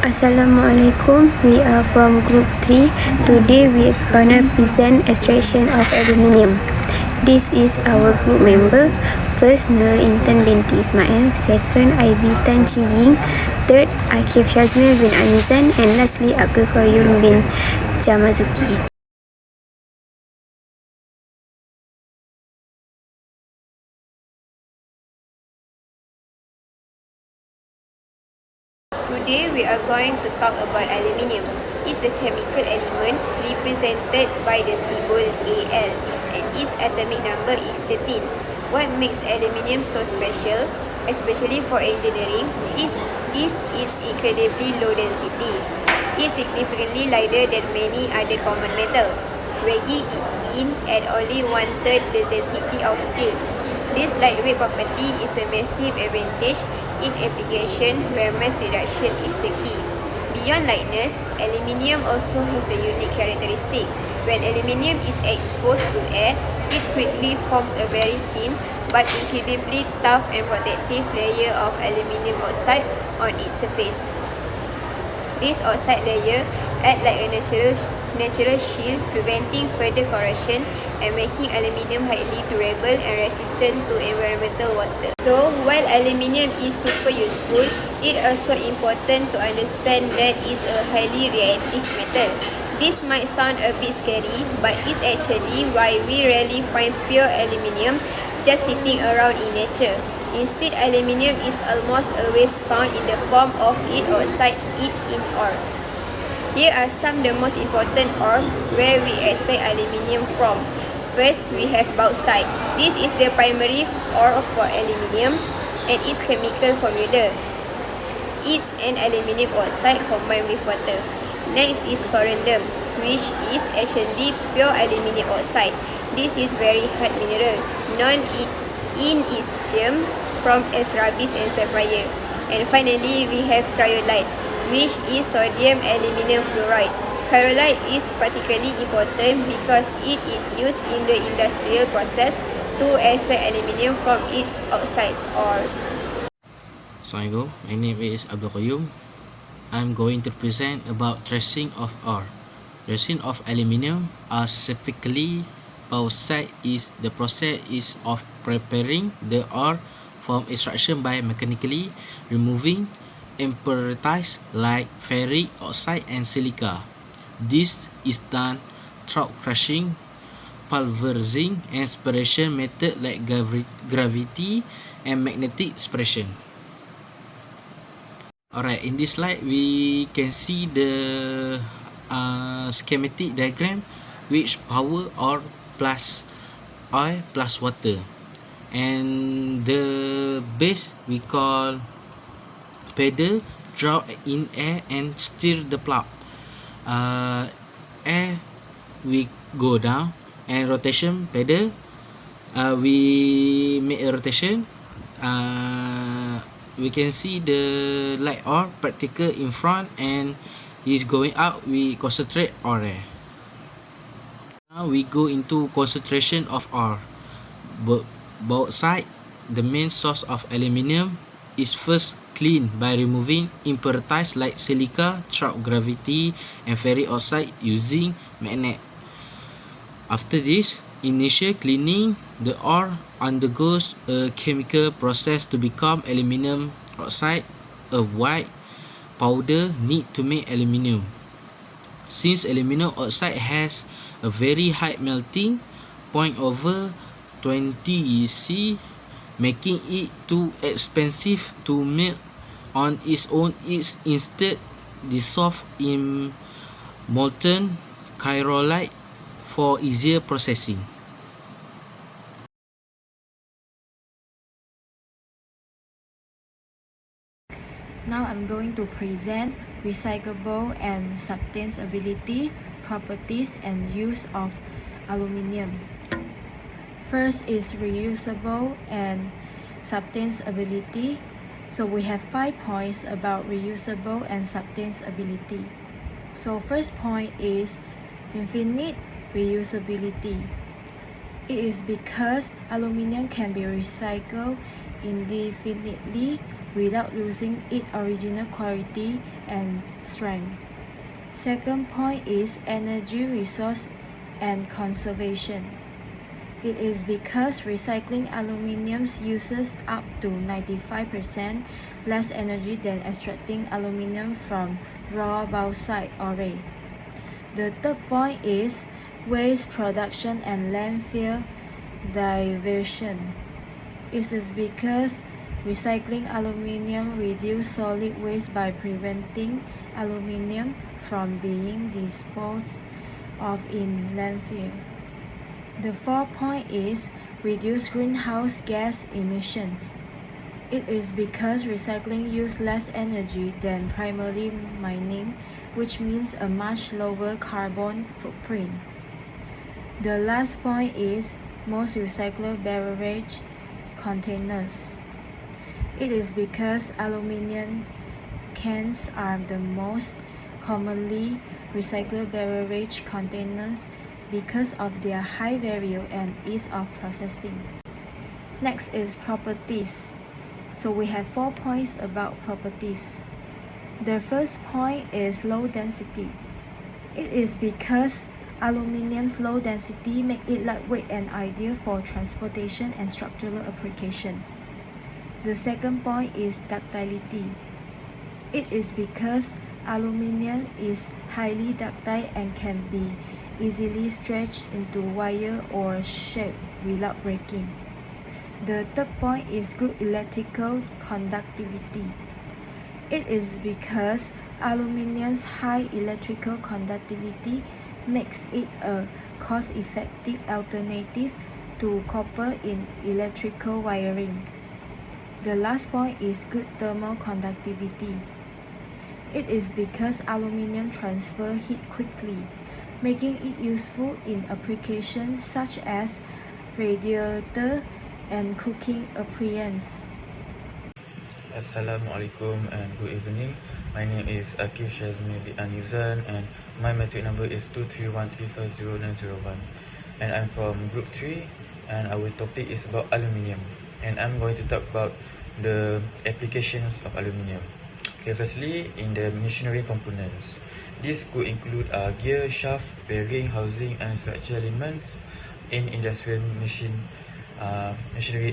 Assalamualaikum, we are from group 3. Today we are gonna present extraction of aluminium. This is our group member. First, Nur Intan binti Ismail. Second, Ivy Tan Chi Ying. Third, Akif Shazmil bin Anizan. And lastly, Abdul Qayyum bin Jamazuki. Today we are going to talk about aluminium. It's a chemical element represented by the symbol Al, and its atomic number is 13. What makes aluminium so special, especially for engineering, is its incredibly low density. It's significantly lighter than many other common metals, weighing in at only 1/3 the density of steel. This lightweight property is a massive advantage in application where mass reduction is the key. Beyond lightness, aluminium also has a unique characteristic. When aluminium is exposed to air, it quickly forms a very thin but incredibly tough and protective layer of aluminium oxide on its surface. This oxide layer acts like a natural shield, preventing further corrosion and making aluminium highly durable and resistant to environmental water. So, while aluminium is super useful, it also important to understand that it's a highly reactive metal. This might sound a bit scary, but it's actually why we rarely find pure aluminium just sitting around in nature. Instead, aluminium is almost always found in the form of its oxide in ores. Here are some of the most important ores where we extract aluminium from. First, we have bauxite. This is the primary ore for aluminium and its chemical formula. It's an aluminium oxide combined with water. Next is corundum, which is actually pure aluminium oxide. This is very hard mineral, known in its germ from as rubies and sapphire. And finally, we have cryolite, which is sodium aluminum fluoride. Cryolite is particularly important because it is used in the industrial process to extract aluminium from its oxide ores. Assalamualaikum, my name is Abdul Qayyum. I'm going to present about tracing of ore. Tracing of aluminium, specifically bauxite, is the process of preparing the ore from extraction by mechanically removing impurities like ferric oxide and silica. This is done through crushing, pulverizing, and separation methods like gravity and magnetic separation. Alright, in this slide we can see the schematic diagram, which power or plus oil plus water, and the base we call pedal, draw in air and steer the plow. Air we go down, and rotation pedal, we make a rotation. We can see the light ore particle in front and is going out. We concentrate ore. Now we go into concentration of ore. Bauxite, the main source of aluminium, is first cleaned by removing impurities like silica through gravity and ferric oxide using magnet. After this initial cleaning, the ore undergoes a chemical process to become aluminium oxide, a white powder need to make aluminium. Since aluminium oxide has a very high melting point over 20 C, making it too expensive to melt on its own, is instead dissolved in molten cryolite for easier processing. Now I'm going to present recyclable and sustainability properties and use of aluminium. First is reusable and sustainability. So we have 5 points about reusable and sustainability. So first point is infinite reusability. It is because aluminium can be recycled indefinitely without losing its original quality and strength. Second point is energy resource and conservation. It is because recycling aluminium uses up to 95% less energy than extracting aluminium from raw bauxite ore. The third point is waste production and landfill diversion. It is because recycling aluminium reduces solid waste by preventing aluminium from being disposed of in landfill. The fourth point is reduce greenhouse gas emissions. It is because recycling uses less energy than primary mining, which means a much lower carbon footprint. The last point is most recycled beverage containers. It is because aluminum cans are the most commonly recycled beverage containers because of their high value and ease of processing. Next is properties. So we have 4 points about properties. The first point is low density. It is because aluminum's low density makes it lightweight and ideal for transportation and structural applications. The second point is ductility. It is because aluminum is highly ductile and can be easily stretched into wire or shape without breaking. The third point is good electrical conductivity. It is because aluminum's high electrical conductivity makes it a cost-effective alternative to copper in electrical wiring. The last point is good thermal conductivity. It is because aluminum transfers heat quickly, making it useful in applications such as radiator and cooking appliances. Assalamualaikum and good evening. My name is Akif Shazmi Anizan and my metric number is 231350901 and I'm from group 3 and our topic is about aluminium and I'm going to talk about the applications of aluminium. Okay, firstly, in the machinery components. This could include gear, shaft, bearing, housing and structure elements in industrial machinery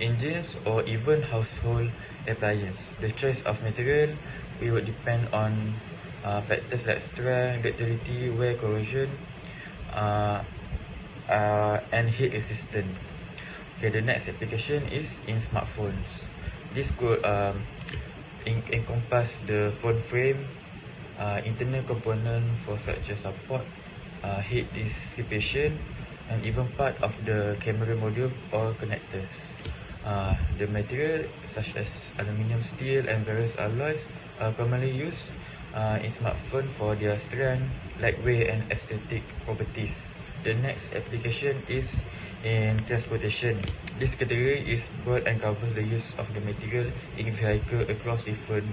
engines or even household appliances. The choice of material will depend on factors like strength, ductility, wear, corrosion, and heat resistance. Okay, the next application is in smartphones. This could encompass the phone frame, internal component for such as support, heat dissipation, and even part of the camera module or connectors. The material such as aluminium, steel, and various alloys are commonly used in smartphones for their strength, lightweight, and aesthetic properties. The next application is in transportation. This category is broad and covers the use of the material in vehicle across different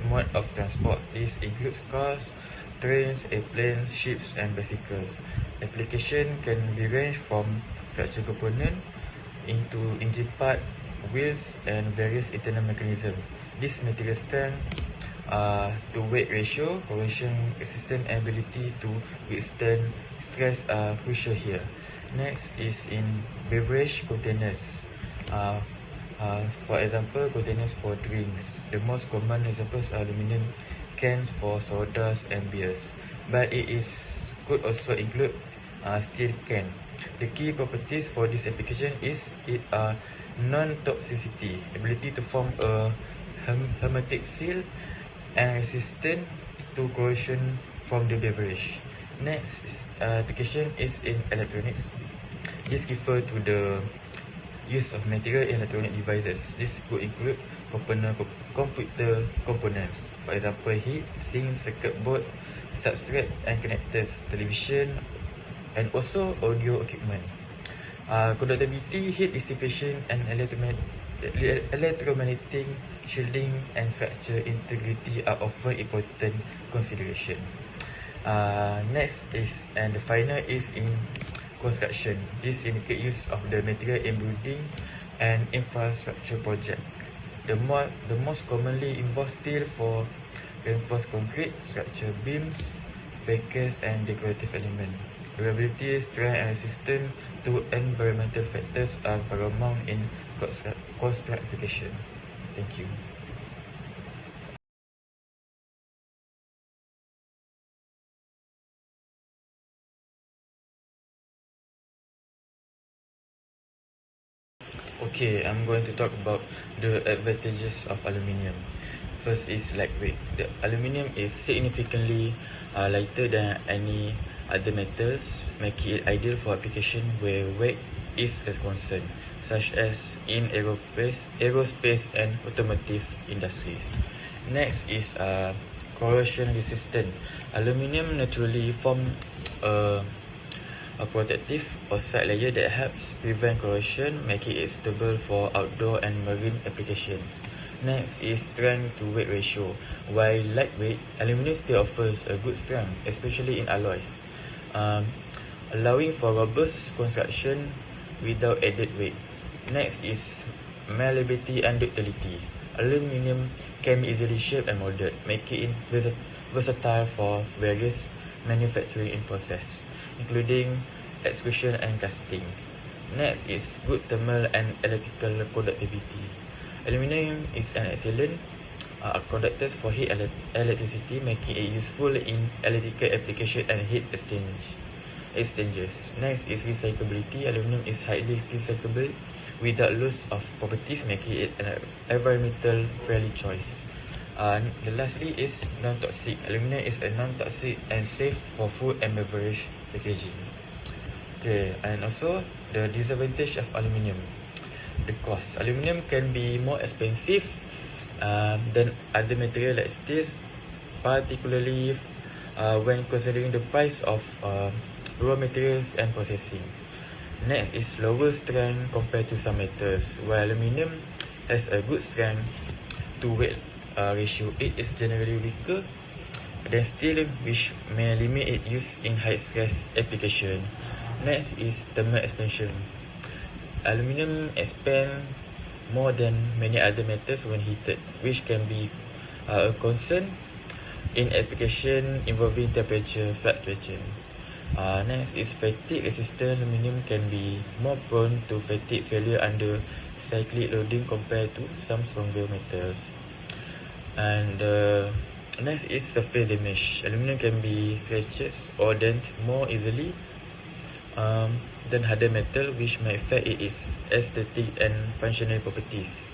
mode of transport. This includes cars, trains, airplanes, ships, and bicycles. Application can be ranged from structural component into engine part, wheels, and various internal mechanisms. This material strength to weight ratio, corrosion resistance, and ability to withstand stress are crucial here. Next is in beverage containers. For example, containers for drinks. The most common examples are aluminum cans for sodas and beers, but could also include steel can. The key properties for this application is non-toxicity, ability to form a hermetic seal, and resistant to corrosion from the beverage. Next application is in electronics. This refers to the use of material in electronic devices. This could include computer components, for example, heat sink, circuit board, substrate and connectors, television, and also audio equipment. Conductivity, heat dissipation, and electromagnetic shielding and structure integrity are often important consideration. Next is, and the final is in construction. This indicates use of the material in building and infrastructure project. The most commonly involved steel for reinforced concrete, structural beams, facades, and decorative elements. Durability, strength, and resistance to environmental factors are paramount in construct application. Thank you. Okay, I'm going to talk about the advantages of aluminium. First is lightweight. The aluminium is significantly lighter than any other metals, making it ideal for application where weight is a concern, such as in aerospace and automotive industries. Next is corrosion resistant. Aluminium naturally forms a protective oxide layer that helps prevent corrosion, making it suitable for outdoor and marine applications. Next is strength to weight ratio. While lightweight, aluminium still offers a good strength, especially in alloys, allowing for robust construction without added weight. Next is malleability and ductility. Aluminium can be easily shaped and molded, making it versatile for various manufacturing processes, including extrusion and casting. Next is good thermal and electrical conductivity. Aluminium is an excellent conductor for heat electricity, making it useful in electrical application and heat exchangers. Next is recyclability. Aluminium is highly recyclable without loss of properties, making it an environmental friendly choice. Lastly is non-toxic. Aluminium is a non-toxic and safe for food and beverage packaging. Okay, and also the disadvantage of aluminium. The cost. Aluminium can be more expensive than other material like steel, particularly when considering the price of raw materials and processing. Next is lower strength compared to some metals. While aluminium has a good strength to weight ratio, it is generally weaker than steel, which may limit its use in high stress application. Next is thermal expansion. Aluminium expands more than many other metals when heated, which can be a concern in application involving temperature fluctuation. Next is fatigue resistant. Aluminium can be more prone to fatigue failure under cyclic loading compared to some stronger metals. And next is surface damage. Aluminium can be scratched or dent more easily than harder metal, which may affect its aesthetic and functional properties.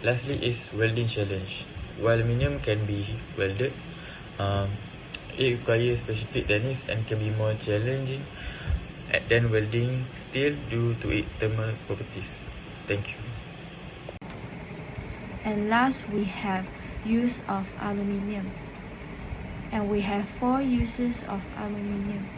Lastly is welding challenge. While aluminium can be welded, it requires specific techniques and can be more challenging than welding steel due to its thermal properties. Thank you. And last, we have use of aluminium. And we have 4 uses of aluminium.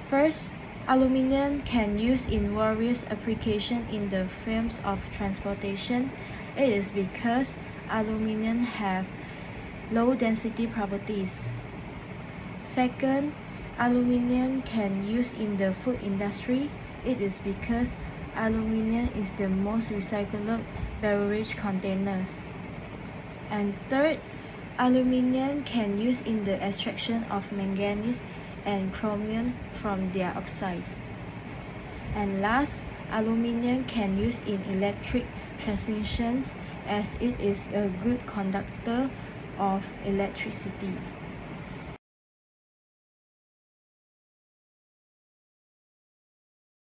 First, aluminium can use in various applications in the fields of transportation. It is because aluminium have low density properties. Second, aluminium can use in the food industry. It is because aluminium is the most recycled beverage containers. And third, aluminium can use in the extraction of manganese and chromium from their oxides. And last, aluminium can use in electric transmissions as it is a good conductor of electricity.